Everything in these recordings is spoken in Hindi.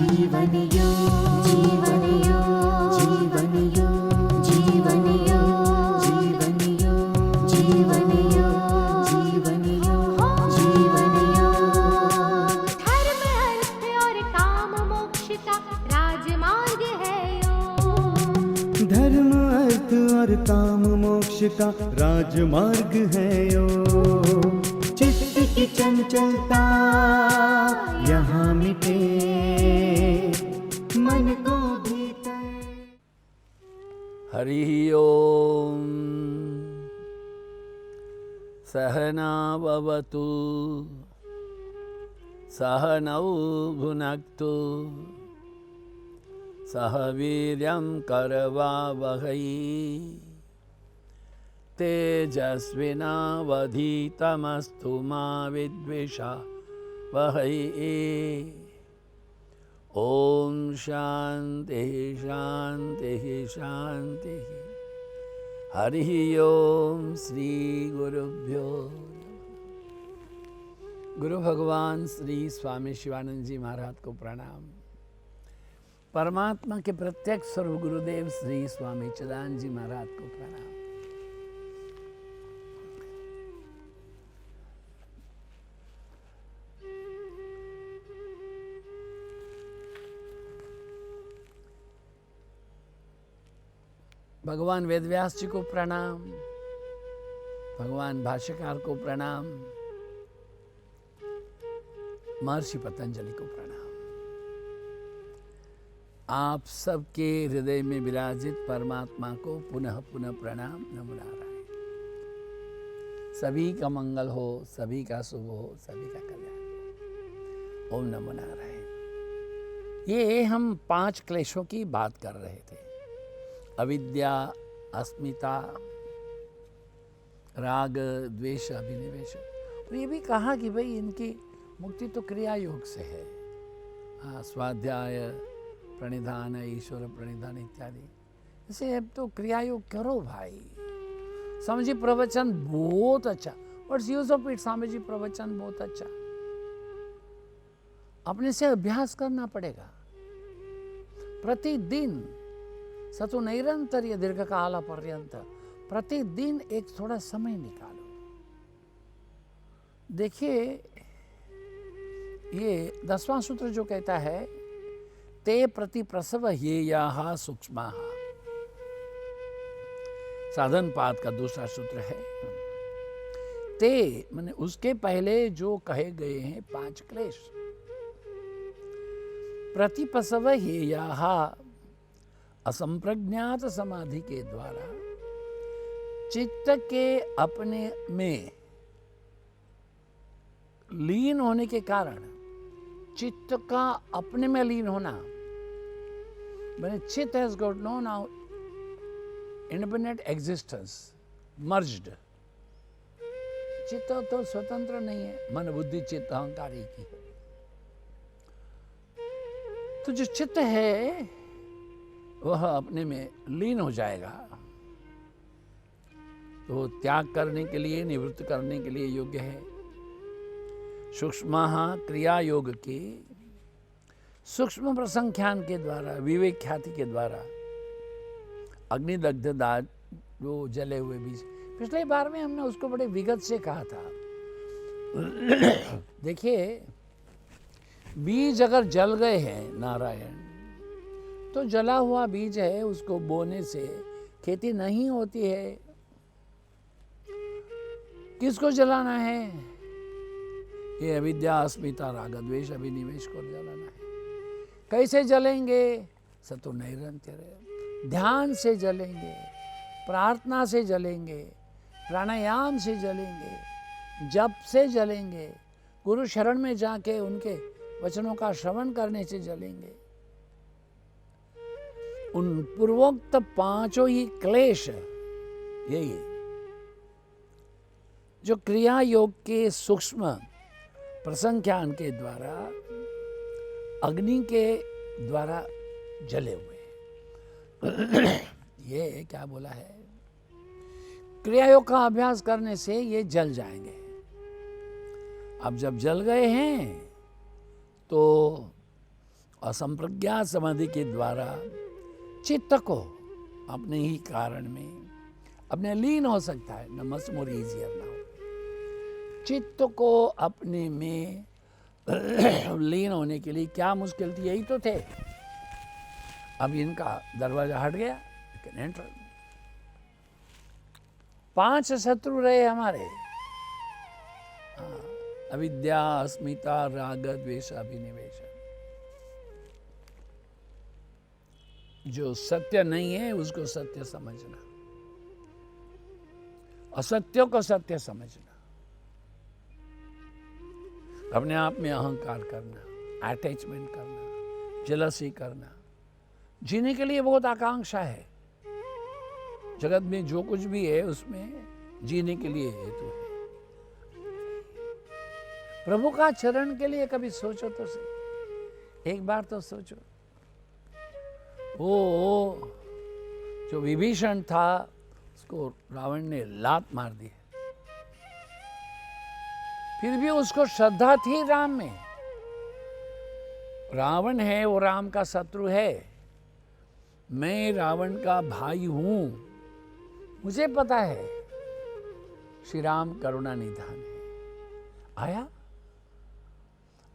जीवन योग, जीवन योग, जीवन योग, जीवन योग, जीवन योग, जीवन योग, जीवन योग, जीवन योग। धर्म अर्थ और काम मोक्ष का राजमार्ग है योग। धर्म अर्थ और काम मोक्ष का राजमार्ग है योग। चित्त की चंचलता यहाँ मिटे, मन को भीतर। हरि ओम। सहना भवतु, सहनौ भुनक्तु, सह वीर्यं करवावहै, तेजस्विनावधीतमस्तु मा विद्विषावहै। ओम शांति शांति शांति। हरि ओम। श्री गुरुभ्यो नमः। गुरु भगवान श्री स्वामी शिवानंद जी महाराज को प्रणाम। परमात्मा के प्रत्यक्ष स्वरूप गुरुदेव श्री स्वामी चिदानंद जी महाराज को प्रणाम। भगवान वेदव्यास जी को प्रणाम, भगवान भाष्यकार को प्रणाम, महर्षि पतंजलि को प्रणाम। आप सबके हृदय में विराजित परमात्मा को पुनः पुनः प्रणाम। नमो नारायण। सभी का मंगल हो, सभी का शुभ हो, सभी का कल्याण हो। ओम नमो नारायण। ये हम 5 क्लेशों की बात कर रहे थे। अविद्या, अस्मिता, राग, द्वेष, अभिनिवेश। और ये भी कहा कि भाई इनकी मुक्ति तो क्रिया योग से है। हाँ, स्वाध्याय, प्रणिधान, ईश्वर प्रणिधान इत्यादि। इसे अब तो क्रिया योग करो भाई। स्वामी जी प्रवचन बहुत अच्छा। What's use of it? Swami ji प्रवचन बहुत अच्छा। अपने से अभ्यास करना पड़ेगा प्रतिदिन। सतु नैरंतर्य दीर्घ काल पर्यंत प्रतिदिन एक थोड़ा समय निकालो। देखिए, ये 10वां सूत्र जो कहता है, ते प्रति प्रसव हेयाः सूक्ष्माः। साधन पाद का दूसरा सूत्र है। ते माने उसके पहले जो कहे गए हैं 5 क्लेश। प्रति प्रसव हेयाः, असंप्रज्ञात समाधि के द्वारा चित्त के अपने में लीन होने के कारण, चित्त का अपने में लीन होना, मैंने चित्त has got no now independent existence, merged. चित्त तो स्वतंत्र नहीं है, मन बुद्धि चित्त अहंकार एक ही है। तो जो चित्त है वह अपने में लीन हो जाएगा, तो त्याग करने के लिए, निवृत्त करने के लिए योग्य है। सूक्ष्म क्रिया योग के सूक्ष्म प्रसंख्यान के द्वारा, विवेक ख्याति के द्वारा अग्निदग्ध दाल जो जले हुए बीज, पिछले बार में हमने उसको बड़े विगत से कहा था। देखिए, बीज अगर जल गए हैं नारायण, तो जला हुआ बीज है, उसको बोने से खेती नहीं होती है। किसको जलाना है? ये अविद्या, अस्मिता, राग, द्वेष, अभिनिवेश को जलाना है। कैसे जलेंगे? सतो नैरंतर्य, ध्यान से जलेंगे, प्रार्थना से जलेंगे, प्राणायाम से जलेंगे, जप से जलेंगे, गुरु शरण में जाके उनके वचनों का श्रवण करने से जलेंगे। उन पूर्वोक्त 5 ही क्लेश, यही जो क्रिया योग के सूक्ष्म प्रसंख्यान के द्वारा, अग्नि के द्वारा जले हुए। ये क्या बोला है? क्रिया योग का अभ्यास करने से ये जल जाएंगे। अब जब जल गए हैं तो असंप्रज्ञात समाधि के द्वारा चित्त को अपने ही कारण में अपने लीन हो सकता है। न मच मोर इजियर नाउ। चित्त को अपने में लीन होने के लिए क्या मुश्किल थी, यही तो थे। अब इनका दरवाजा हट गया, कैन एंटर। 5 शत्रु रहे हमारे, अविद्या, अस्मिता, राग, द्वेष, अभिनिवेश। जो सत्य नहीं है उसको सत्य समझना, असत्य को सत्य समझना, अपने आप में अहंकार करना, अटैचमेंट करना, जेलसी करना। जीने के लिए बहुत आकांक्षा है, जगत में जो कुछ भी है उसमें जीने के लिए हेतु है। प्रभु का चरण के लिए कभी सोचो तो सही, एक बार तो सोचो। वो जो विभीषण था उसको रावण ने लात मार दी, फिर भी उसको श्रद्धा थी राम में। रावण है वो राम का शत्रु है, मैं रावण का भाई हूं, मुझे पता है श्री राम करुणा निधान है। आया,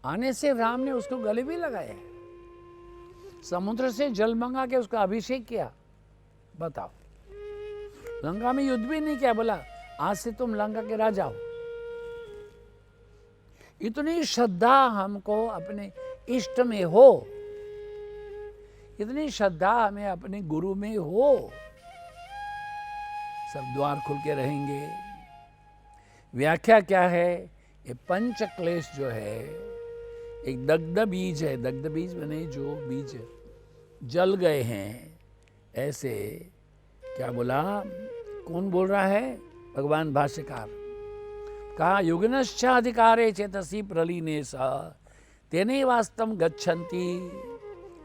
आने से राम ने उसको गले भी लगाया, समुद्र से जल मंगा के उसका अभिषेक किया। बताओ, लंका में युद्ध भी नहीं किया, बोला आज से तुम लंका के राजा हो। इतनी श्रद्धा हमको अपने इष्ट में हो, इतनी श्रद्धा हमें अपने गुरु में हो, सब द्वार खुल के रहेंगे। व्याख्या क्या है? ये पंच क्लेश जो है एक दग्ध बीज है। दग्ध बीज बने जो बीज जल गए हैं, ऐसे क्या बोला, कौन बोल रहा है? भगवान भाष्यकार। कहा युगनश्च अधिकारे चेतसी प्रलीने सा तेने वास्तव गच्छन्ति।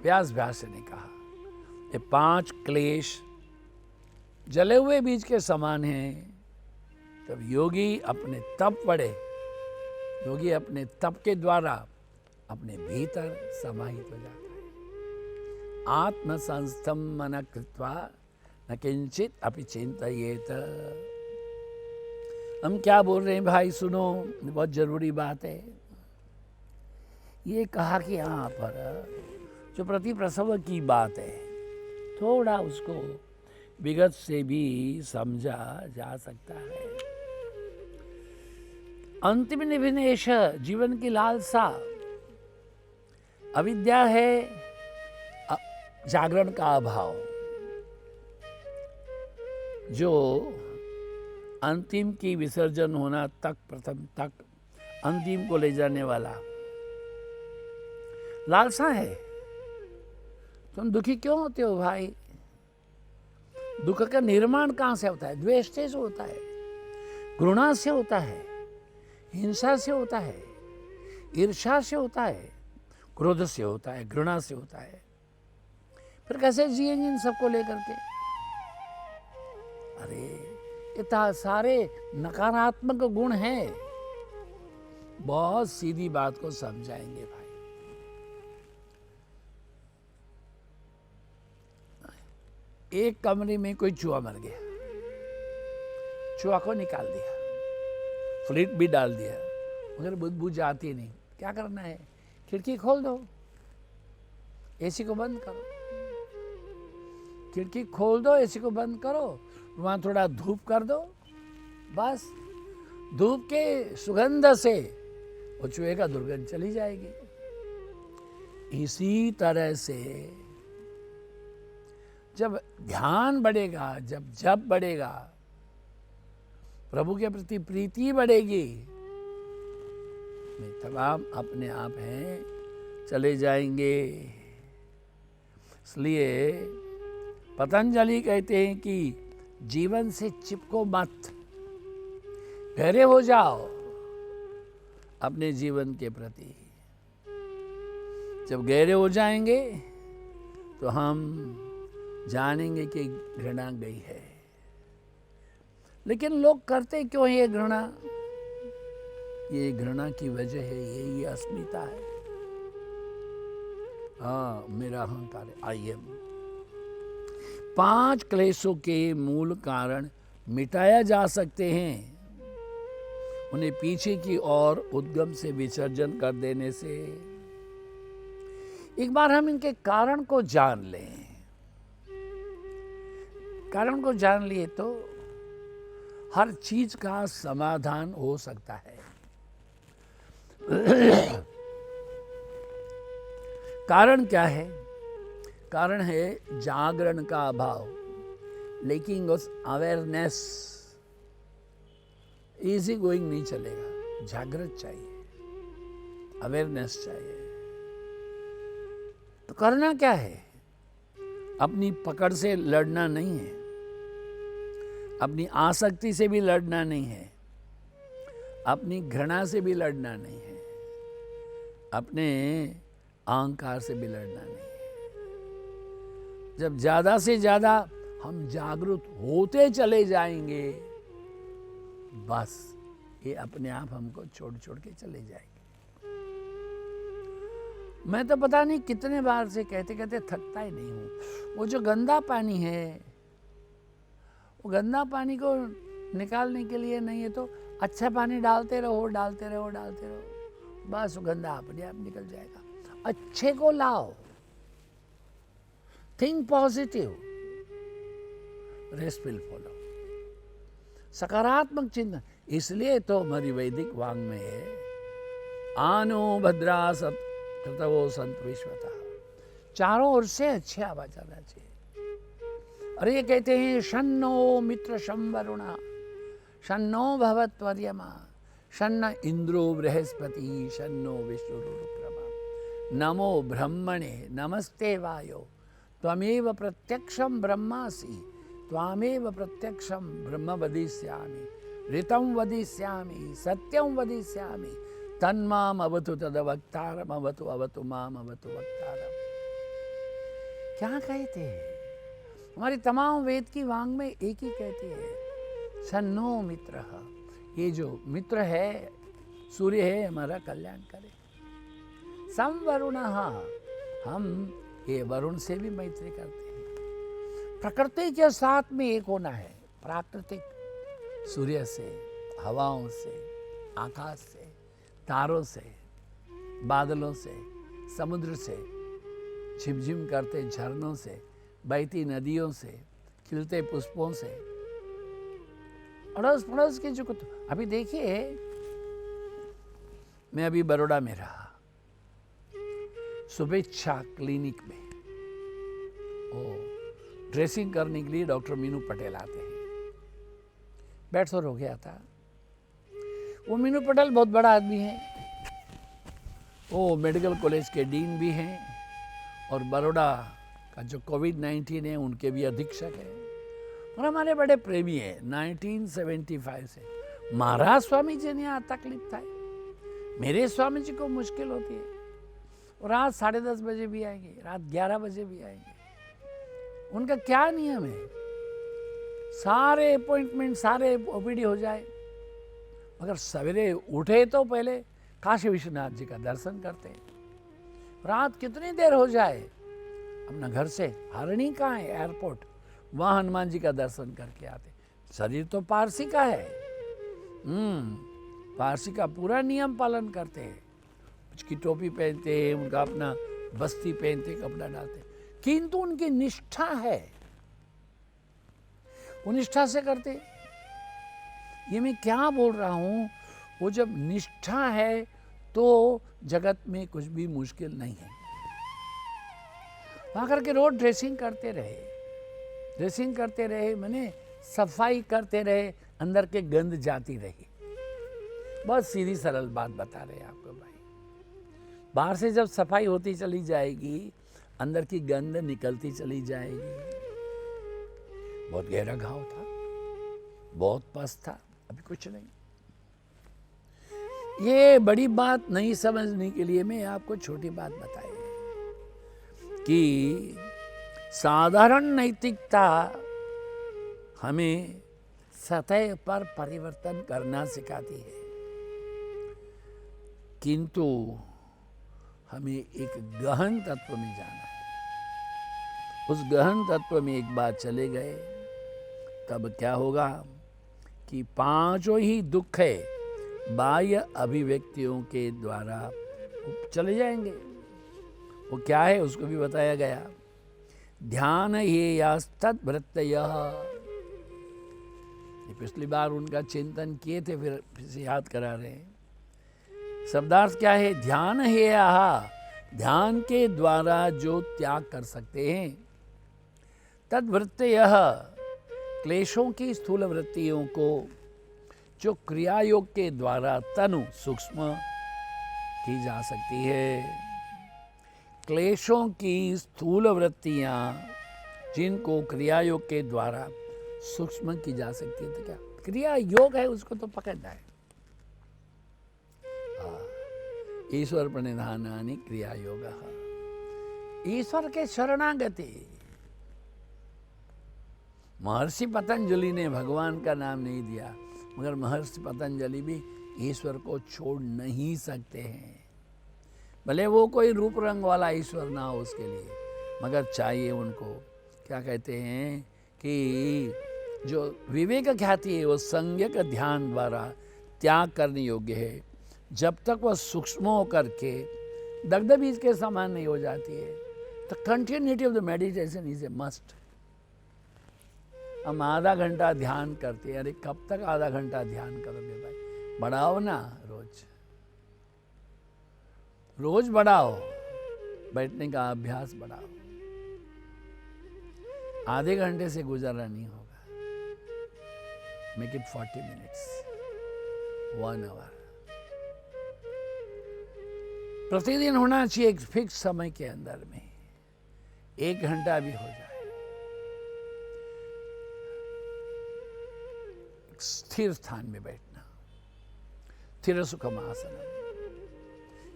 व्यास ने कहा ये 5 क्लेश जले हुए बीज के समान हैं। तब योगी अपने तप पड़े, योगी अपने तप के द्वारा अपने भीतर समाहित हो जाता है। आत्म संस्थम मन कृत्वा न किंचित अपि चिंतयेत। हम क्या बोल रहे हैं भाई, सुनो, बहुत जरूरी बात है। ये कहा कि यहाँ पर जो प्रति प्रसव की बात है, थोड़ा उसको विगत से भी समझा जा सकता है। अंतिम निविनेश जीवन की लालसा, अविद्या है, जागरण का अभाव, जो अंतिम की विसर्जन होना तक, प्रथम तक अंतिम को ले जाने वाला लालसा है। तुम दुखी क्यों होते हो भाई? दुख का निर्माण कहां से होता है? द्वेष से होता है, घृणा से होता है, हिंसा से होता है, ईर्ष्या से होता है, क्रोध से होता है, घृणा से होता है। फिर कैसे जिएंगे इन सबको लेकर के? अरे इतना सारे नकारात्मक गुण हैं। बहुत सीधी बात को समझाएंगे भाई। एक कमरे में कोई चूहा मर गया, चूहा को निकाल दिया, फ्लिट भी डाल दिया, मगर बदबू जाती नहीं। क्या करना है? खिड़की खोल दो, एसी को बंद करो, खिड़की खोल दो, एसी को बंद करो, वहां थोड़ा धूप कर दो, बस धूप के सुगंध से वो चूहे का दुर्गंध चली जाएगी। इसी तरह से जब ध्यान बढ़ेगा, जब जप बढ़ेगा, प्रभु के प्रति प्रीति बढ़ेगी, तमाम अपने आप हैं, चले जाएंगे। इसलिए पतंजलि कहते हैं कि जीवन से चिपको मत, गहरे हो जाओ अपने जीवन के प्रति। जब गहरे हो जाएंगे तो हम जानेंगे कि घृणा गई है। लेकिन लोग करते क्यों है ये घृणा? ये घृणा की वजह है यही अस्मिता है। हाँ मेरा अहंकार है, आई एम। 5 क्लेशों के मूल कारण मिटाया जा सकते हैं, उन्हें पीछे की ओर उद्गम से विसर्जन कर देने से। एक बार हम इनके कारण को जान लें, कारण को जान लिए तो हर चीज का समाधान हो सकता है। कारण क्या है? कारण है जागरण का अभाव, लेकिन उस अवेयरनेस। इजी गोइंग नहीं चलेगा, जागृत चाहिए, अवेयरनेस चाहिए। तो करना क्या है? अपनी पकड़ से लड़ना नहीं है, अपनी आसक्ति से भी लड़ना नहीं है, अपनी घृणा से भी लड़ना नहीं है, अपने अहंकार से भी लड़ना नहीं है। जब ज्यादा से ज्यादा हम जागरूक होते चले जाएंगे, बस ये अपने आप हमको छोड़ छोड़ के चले जाएंगे। मैं तो पता नहीं कितने बार से कहते कहते थकता ही नहीं हूं। वो जो गंदा पानी है, वो गंदा पानी को निकालने के लिए नहीं है तो अच्छा पानी डालते रहो, डालते रहो, डालते रहो, बस वो गंदा अपने आप निकल जाएगा। अच्छे को लाओ, think positive, rest will follow, सकारात्मक चिंतन। इसलिए तो हमारी वैदिक वांग में है, आनो भद्रा सत कृतवो संत विश्वतः, चारों ओर से अच्छे आवाज आना चाहिए। अरे ये कहते हैं शन्नो मित्र शं वरुणा शन्नो भवत्वर्यमा शन्न इंद्रो बृहस्पति शन्नो विष्णुरुक्रमा नमो ब्रह्मणे नमस्ते वायो त्वमेव प्रत्यक्षं ब्रह्मासि त्वामेव प्रत्यक्षं ब्रह्म वदिष्यामि ऋतं वदिष्यामि सत्यं वदिष्यामि तन्माम अवतु तदवक्तारम अवतु अवतु माम अवतु वक्तारम। क्या कहते हैं? हमारी तमाम वेद की वांग में एक ही कहते हैं, सन्नो मित्र। ये जो मित्र है, सूर्य है, हमारा कल्याण करे। सम वरुण, हम ये वरुण से भी मैत्री करते हैं। प्रकृति के साथ में एक होना है, प्राकृतिक, सूर्य से, हवाओं से, आकाश से, तारों से, बादलों से, समुद्र से, झिमझिम करते झरनों से, बहती नदियों से, खिलते पुष्पों से, अड़ोस पड़ोस के जो अभी देखिए, मैं अभी बड़ौदा में रहा, शुभेच्छा क्लिनिक में। ड्रेसिंग करने के लिए डॉक्टर मीनू पटेल आते हैं। बेडसोर हो गया था। वो मीनू पटेल बहुत बड़ा आदमी है, वो मेडिकल कॉलेज के डीन भी हैं और बड़ौदा का जो कोविड-19 है उनके भी अधीक्षक हैं और हमारे बड़े प्रेमी हैं। 1975 से महाराज स्वामी जी ने यहाँ तकलीफ था, मेरे स्वामी जी को मुश्किल होती है, और रात 10:30 बजे भी आएंगे, रात 11 बजे भी आएंगे। उनका क्या नियम है, सारे अपॉइंटमेंट, सारे ओपीडी हो जाए, मगर सवेरे उठे तो पहले काशी विश्वनाथ जी का दर्शन करते हैं। रात कितनी देर हो जाए, अपना घर से हरणी कहाँ है, एयरपोर्ट, वहाँ हनुमान जी का दर्शन करके आते। शरीर तो पारसी का है, पारसी का पूरा नियम पालन करते हैं। उसकी टोपी पहनते हैं, उनका अपना बस्ती पहनते, कपड़ा डालते, किंतु उनकी निष्ठा है, वो निष्ठा से करते। ये मैं क्या बोल रहा हूं, वो जब निष्ठा है तो जगत में कुछ भी मुश्किल नहीं है। वहां करके रोज ड्रेसिंग करते रहे, मैंने सफाई करते रहे, अंदर के गंद जाती रही। बहुत सीधी सरल बात बता रहे हैं आपको भाई। बाहर से जब सफाई होती चली जाएगी, अंदर की गंद निकलती चली जाएगी। बहुत गहरा घाव था, बहुत पस था, अभी कुछ नहीं। ये बड़ी बात नहीं समझने के लिए मैं आपको छोटी बात बताई कि साधारण नैतिकता हमें सतह पर परिवर्तन करना सिखाती है, किंतु हमें एक गहन तत्व में जाना है। उस गहन तत्व में एक बार चले गए तब क्या होगा कि पांचों ही दुख है बाह्य अभिव्यक्तियों के द्वारा चले जाएंगे। वो क्या है उसको भी बताया गया। ध्यान ये यास्तद्वृत्तयः, पिछली बार उनका चिंतन किए थे, फिर से याद करा रहे हैं। शब्दार्थ क्या है? ध्यान है यह, ध्यान के द्वारा जो त्याग कर सकते हैं। तद्वृत्तयः, क्लेशों की स्थूल वृत्तियों को जो क्रिया योग के द्वारा तनु सूक्ष्म की जा सकती है। क्लेशों की स्थूल वृत्तियां जिनको क्रिया योग के द्वारा सूक्ष्म की जा सकती है, तो क्या क्रिया योग है उसको तो पकड़ना है। ईश्वर प्रणिधानानि क्रिया योग, ईश्वर के शरणागति। महर्षि पतंजलि ने भगवान का नाम नहीं दिया, मगर महर्षि पतंजलि भी ईश्वर को छोड़ नहीं सकते हैं। भले वो कोई रूप रंग वाला ईश्वर ना हो उसके लिए, मगर चाहिए उनको। क्या कहते हैं कि जो विवेक ख्याति है वो संज्ञक ध्यान द्वारा त्याग करने योग्य है। जब तक वह सूक्ष्म होकर के दग्ध बीज के समान नहीं हो जाती है, तो continuity of the meditation is a must. हम आधा घंटा ध्यान करते हैं, अरे कब तक आधा घंटा ध्यान करोगे भाई? बढ़ाओ ना, रोज रोज बढ़ाओ, बैठने का अभ्यास बढ़ाओ। आधे घंटे से गुजारा नहीं होगा। Make it 40 minutes, 1 hour. प्रतिदिन होना चाहिए एक फिक्स समय के अंदर में, 1 घंटा भी हो जाए। स्थिर स्थान में बैठना, स्थिर सुखम आसनम,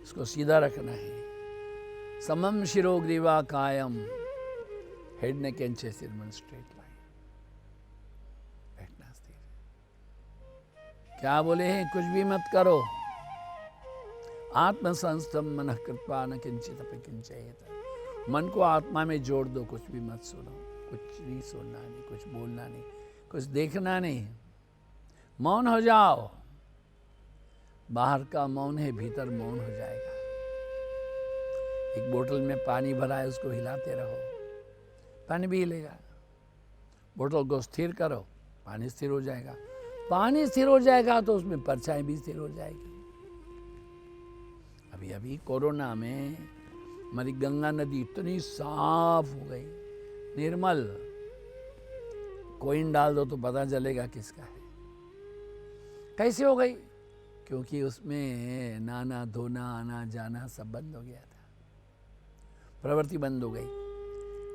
इसको सीधा रखना है। समम शिरो ग्रीवा कायम, head neck and chest in straight line, बैठना स्थिर। क्या बोले हैं? कुछ भी मत करो। आत्म संस्थम मन कृत्वा न किंचित अपि किंचयेत, मन को आत्मा में जोड़ दो, कुछ भी मत सुनो, कुछ भी सुनना नहीं, कुछ बोलना नहीं, कुछ देखना नहीं, मौन हो जाओ। बाहर का मौन है, भीतर मौन हो जाएगा। एक बोतल में पानी भरा है, उसको हिलाते रहो, पानी भी हिलेगा। बोतल को स्थिर करो, पानी स्थिर हो जाएगा। पानी स्थिर हो जाएगा तो उसमें परछाई भी स्थिर हो जाएगी। अभी अभी कोरोना में हमारी गंगा नदी इतनी साफ हो गई, निर्मल। कोइन डाल दो तो पता चलेगा किसका है। कैसे हो गई? क्योंकि उसमें नहाना धोना आना जाना सब बंद हो गया था, प्रवृत्ति बंद हो गई।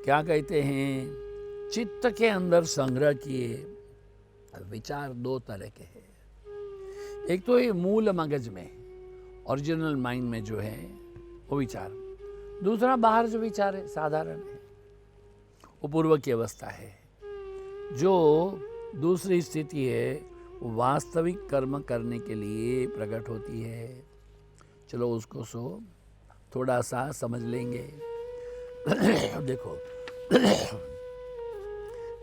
क्या कहते हैं? चित्त के अंदर संग्रह किए विचार 2 तरह के हैं। एक तो ये मूल मगज में, ओरिजिनल माइंड में जो है वो विचार। दूसरा बाहर जो विचार है साधारण है, वो पूर्व की अवस्था है। जो दूसरी स्थिति है वो वास्तविक कर्म करने के लिए प्रकट होती है। चलो उसको थोड़ा सा समझ लेंगे। देखो,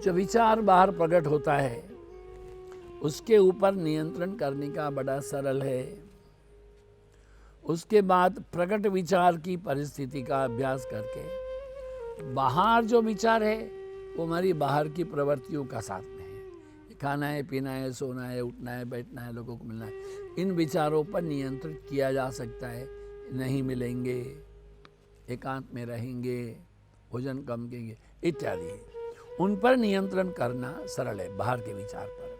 जो विचार बाहर प्रकट होता है उसके ऊपर नियंत्रण करने का बड़ा सरल है। उसके बाद प्रकट विचार की परिस्थिति का अभ्यास करके बाहर जो विचार है वो हमारी बाहर की प्रवृत्तियों का साथ में है। खाना है, पीना है, सोना है, उठना है, बैठना है, लोगों को मिलना है, इन विचारों पर नियंत्रण किया जा सकता है। नहीं मिलेंगे, एकांत में रहेंगे, भोजन कम करेंगे इत्यादि, उन पर नियंत्रण करना सरल है बाहर के विचार पर।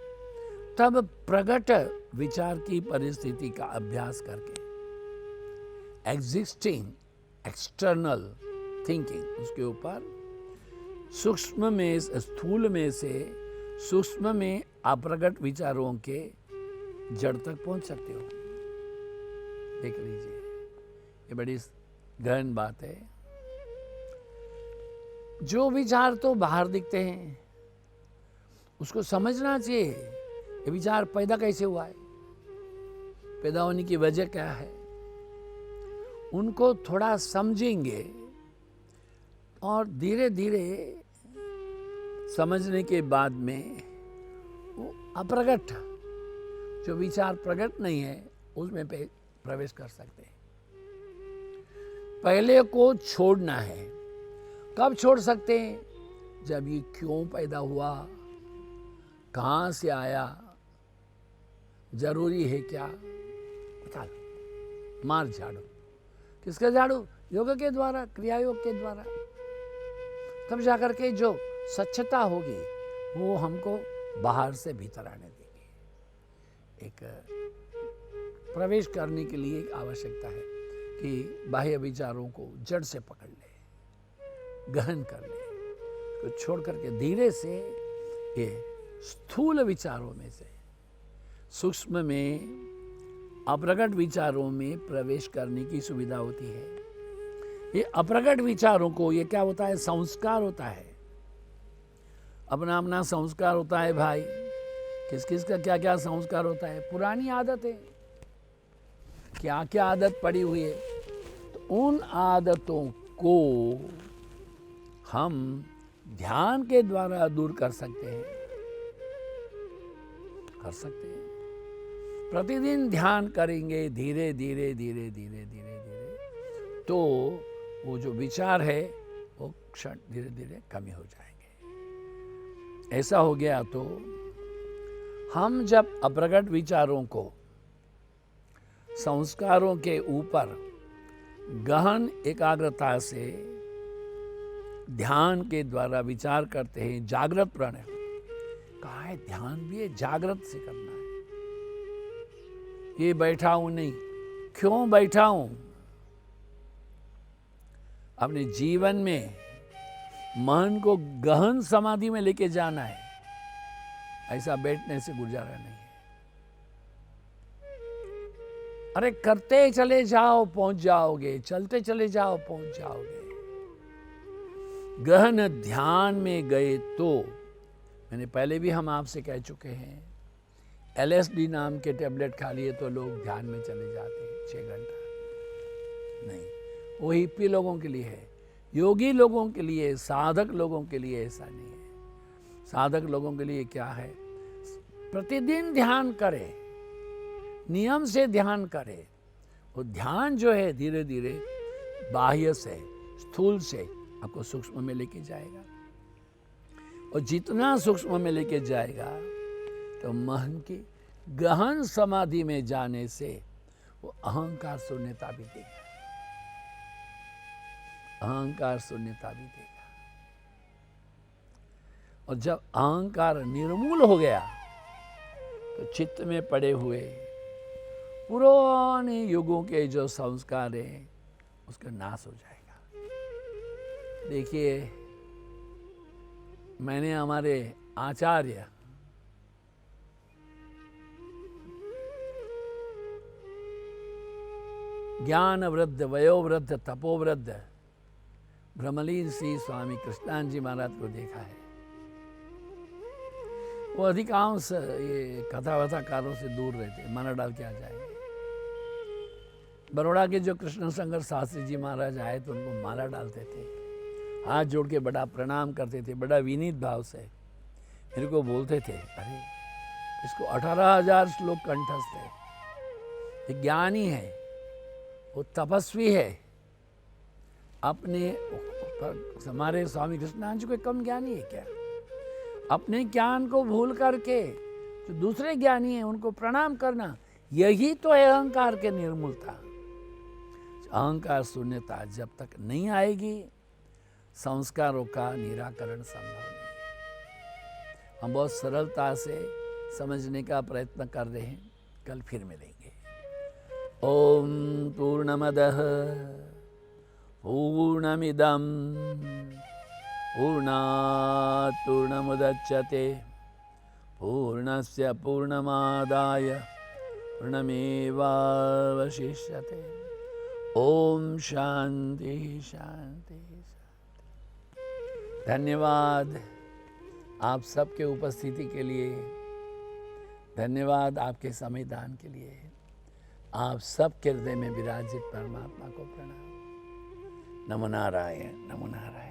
तब प्रकट विचार की परिस्थिति का अभ्यास करके एग्जिस्टिंग एक्सटर्नल थिंकिंग, उसके ऊपर सूक्ष्म में, स्थूल में से सूक्ष्म में अप्रकट विचारों के जड़ तक पहुंच सकते हो। देख लीजिए, ये बड़ी गहन बात है। जो विचार तो बाहर दिखते हैं उसको समझना चाहिए, ये विचार पैदा कैसे हुआ है, पैदा होने की वजह क्या है, उनको थोड़ा समझेंगे और धीरे धीरे समझने के बाद में वो अप्रगट जो विचार प्रकट नहीं है उसमें प्रवेश कर सकते हैं। पहले को छोड़ना है। कब छोड़ सकते हैं? जब ये क्यों पैदा हुआ, कहाँ से आया, जरूरी है क्या, बता दो, मार झाड़ू। किसका झाड़ू? योग के द्वारा, क्रिया योग के द्वारा। तब जाकर के जो स्वच्छता होगी वो हमको बाहर से भीतर आने देगी। एक प्रवेश करने के लिए एक आवश्यकता है कि बाह्य विचारों को जड़ से पकड़ ले, गहन कर ले, तो छोड़ करके धीरे से ये स्थूल विचारों में से सूक्ष्म में अप्रगट विचारों में प्रवेश करने की सुविधा होती है। ये अप्रगट विचारों को, ये क्या होता है? संस्कार होता है। अपना अपना संस्कार होता है भाई। किस किस का क्या क्या संस्कार होता है? पुरानी आदत है, क्या क्या आदत पड़ी हुई है। तो उन आदतों को हम ध्यान के द्वारा दूर कर सकते हैं, कर सकते हैं। प्रतिदिन ध्यान करेंगे धीरे धीरे धीरे धीरे धीरे धीरे, तो वो जो विचार है वो क्षण धीरे धीरे कमी हो जाएंगे। ऐसा हो गया तो हम जब अप्रगट विचारों को संस्कारों के ऊपर गहन एकाग्रता से ध्यान के द्वारा विचार करते हैं, जागृत प्रणय कहा है, ध्यान भी है, जागृत से करना है। ये बैठा हूं नहीं, क्यों बैठा हूं? अपने जीवन में मन को गहन समाधि में लेके जाना है। ऐसा बैठने से गुजारा नहीं है। अरे करते चले जाओ पहुंच जाओगे, चलते चले जाओ पहुंच जाओगे। गहन ध्यान में गए तो, मैंने पहले भी हम आपसे कह चुके हैं, LSD नाम के टैबलेट खा लिए तो लोग ध्यान में चले जाते हैं 6 घंटा। नहीं, वो हिप्पी लोगों के लिए है, योगी लोगों के लिए, साधक लोगों के लिए ऐसा नहीं है। साधक लोगों के लिए क्या है? प्रतिदिन ध्यान करे, नियम से ध्यान करे। वो ध्यान जो है धीरे धीरे बाह्य से, स्थूल से आपको सूक्ष्म में लेके जाएगा। और जितना सूक्ष्म में लेके जाएगा तो मन की गहन समाधि में जाने से वो अहंकार शून्यता भी देगा, अहंकार शून्यता भी देगा। और जब अहंकार निर्मूल हो गया तो चित्त में पड़े हुए पुराने युगों के जो संस्कार हैं उसका नाश हो जाएगा। देखिए, मैंने हमारे आचार्य ज्ञान वृद्ध, वयोवृद्ध, तपोवृद्ध ब्रह्मलीन श्री स्वामी कृष्णानंद जी महाराज को देखा है। वो अधिकांश ये कथा वथाकारों से दूर रहते, माना डाल के आ जाएंगे। बड़ौदा के जो कृष्ण शंकर शास्त्री जी महाराज आए तो उनको माला डालते थे, हाथ जोड़ के बड़ा प्रणाम करते थे, बड़ा विनीत भाव से मेरे को बोलते थे, अरे इसको 18,000 श्लोक कंठस्थ है, ये ज्ञानी है, वो तपस्वी है। अपने हमारे स्वामी कृष्णानंद जी कोई कम ज्ञानी है क्या? अपने ज्ञान को भूल करके जो दूसरे ज्ञानी हैं उनको प्रणाम करना, यही तो है अहंकार के निर्मूलता। अहंकार शून्यता जब तक नहीं आएगी संस्कारों का निराकरण संभव नहीं। हम बहुत सरलता से समझने का प्रयत्न कर रहे हैं, कल फिर मिलेंगे। ओम पूर्णमदः पूर्णमिदं पूर्णात् पूर्णमुदच्यते पूर्णस्य पूर्णमादाय पूर्णमेवावशिष्यते। ओम शांति शांति शांति। धन्यवाद आप सबके उपस्थिति के लिए, धन्यवाद आपके समय दान के लिए। आप सबके हृदय में विराजित परमात्मा को प्रणाम। नमो नारायण, नमो नारायण।